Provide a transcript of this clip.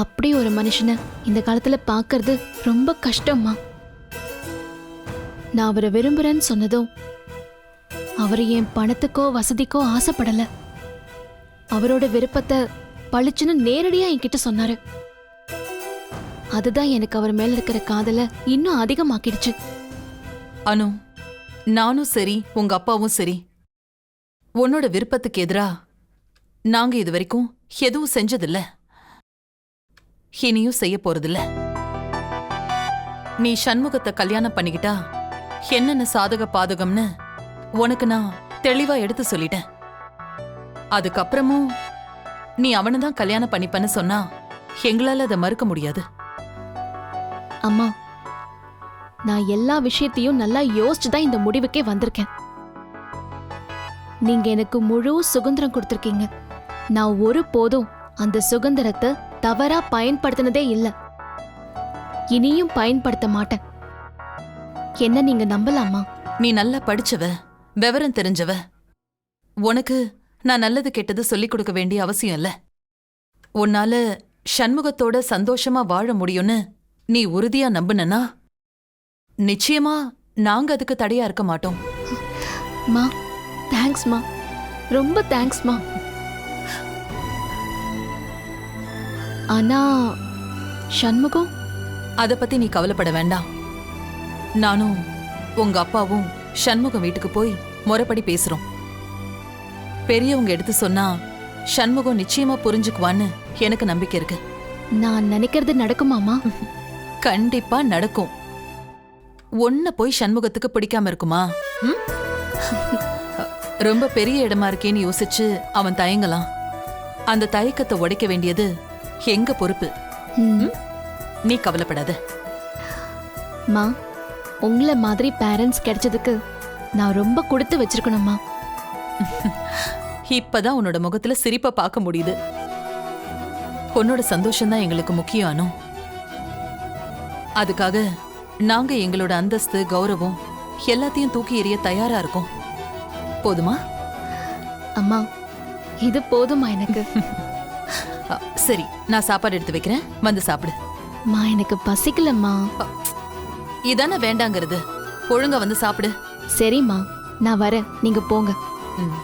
அப்படி ஒரு மனுஷனை இந்த காலத்துல பார்க்கறது ரொம்ப கஷ்டம்மா. நான் அவரை விரும்புறேன்னு சொன்னதும் அவர் என் பணத்துக்கோ வசதிக்கோ ஆசைப்படல. அவரோட விருப்பத்தை பளிச்சுன்னு நேரடியா என்கிட்ட சொன்னாரு. அதுதான் எனக்கு அவர் மேல இருக்கிற காதலை இன்னும் அதிகமாக்கிடுச்சு. அனு, நானும் சரி உங்க அப்பாவும் சரி உன்னோட விருப்பத்துக்கு எதிரா நாங்க இது வரைக்கும் எதுவும் செஞ்சதில்ல, இனியும் செய்ய போறதில்ல. நீ சண்முகத்தை கல்யாணம் பண்ணிக்கிட்டா என்னென்ன சாதக பாதகம்னு உனக்கு நான் தெளிவா எடுத்து சொல்லிட்டேன். அதுக்கப்புறமும் நீ அவனை தான் கல்யாணம் பண்ணிப்பன்னு சொன்னா எங்களால அதை மறுக்க முடியாது. அம்மா, நான் எல்லா விஷயத்தையும் நல்லா யோசிச்சு தான் இந்த முடிவுக்கே வந்திருக்கேன். நீங்க எனக்கு முழு சுதந்திரம் கொடுத்திருக்கீங்க. நான் ஒரு போதும் அந்த சுதந்திரத்தை தவறா பயன்படுத்தினதே இல்ல, இனியும் பயன்படுத்த மாட்டேன். என்ன நீங்க நம்பலாமா? நீ நல்லா படிச்சவ, விவரம் தெரிஞ்சவ. உனக்கு நான் நல்லது கெட்டது சொல்லிக் கொடுக்க வேண்டிய அவசியம் இல்ல. உன்னால சண்முகத்தோட சந்தோஷமா வாழ முடியும்னு நீ உறுதியா நம்புனா நிச்சயமா நாங்க அதுக்கு தடையா இருக்க மாட்டோம். மா, தேங்க்ஸ்மா, ரொம்ப தேங்க்ஸ்மா. ஆனா சண்முகம், அத பத்தி நீ கவலைப்பட வேண்டாம். நானும் உங்க அப்பாவும் சண்முகம் வீட்டுக்கு போய் முறைப்படி பேசுறோம். பெரியவங்க எடுத்து சொன்னா சண்முகம் நிச்சயமா புரிஞ்சுக்குவான்னு எனக்கு நம்பிக்கை இருக்கு. நான் நினைக்கிறது நடக்குமாமா? கண்டிப்பா நடக்கும். ஒன்ன போய் சண்முகத்துக்கு பிடிக்காம இருக்குமா? ரொம்ப பெரிய இடமா இருக்கேன்னு யோசிச்சு அவன் தயங்கலாம். அந்த தயக்கத்தை உடைக்க வேண்டியது எங்க பொறுப்பு. நீ கவலைப்படாத. மா, உங்களை மாதிரி பேரண்ட்ஸ் கிடைச்சதுக்கு நான் ரொம்ப கொடுத்து வச்சிருக்கணும்மா. இப்பதான் உன்னோட முகத்துல சிரிப்பை பார்க்க முடியுது. உன்னோட சந்தோஷம்தான் எங்களுக்கு முக்கியம் அனு. அதுக்காக நாங்க எங்களோட அந்தஸ்து, கௌரவம் எல்லாத்தையும் தூக்கி எறிய தயாரா இருக்கோம். போதுமா? அம்மா, இது போதுமா எனக்கு? சரி, நான் சாப்பாடு எடுத்து வைக்கிறேன், வந்து சாப்பிடு. மா, எனக்கு பசிக்கலம்மா. இதானே வேண்டாங்கிறது. ஒழுங்கா வந்து சாப்பிடு. சரிம்மா, நான் வரேன், நீங்க போங்க. ம்.